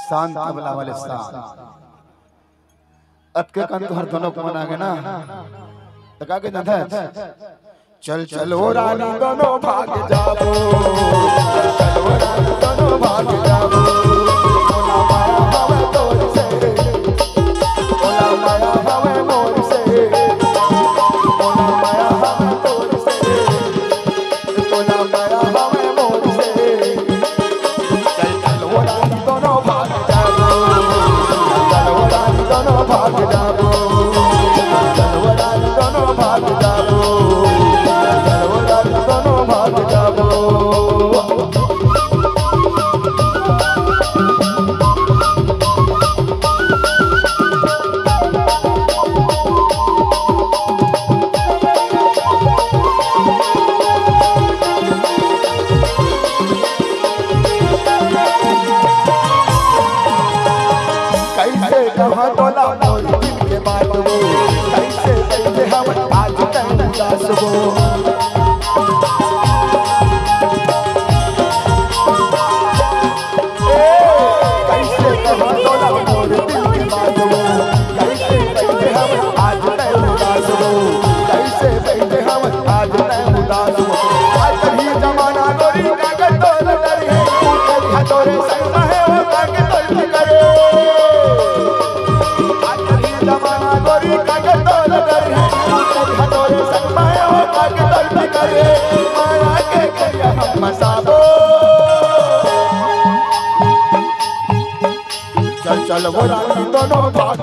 शांत कबला वाले अटके कंत हर दोनों को मना गए ना तका के नथा चल चलो रानी दोनों भाग जाओ चलो रानी दोनों भाग जाओ ओला माया हवे तोर से ओला माया हवे मोर से ओला माया हवे तोर से ओला माया हवे मोर से चल चलो रानी दोनों भाग जाओ चलो रानी दोनों भाग जाओ चलो रानी दोनों भाग जाओ कैसे कहा तोला मोर दिल के बात वो कैसे कैसे हम आज तक उदास वो कैसे कहा तोला मोर दिल के बात वो कैसे कैसे हम आज तक उदास वो कैसे कैसे हम आज तक उदास वो आज कभी जमाना गोरी कागज तोल डर है कभी तोरे संग है वो कागज तोल करे जमाना गोरी कागज तोल डर है कभी तोरे संग है वो कागज तोल करे माया के करिया हम मसाबो चल चल वो रानी दोनों भाग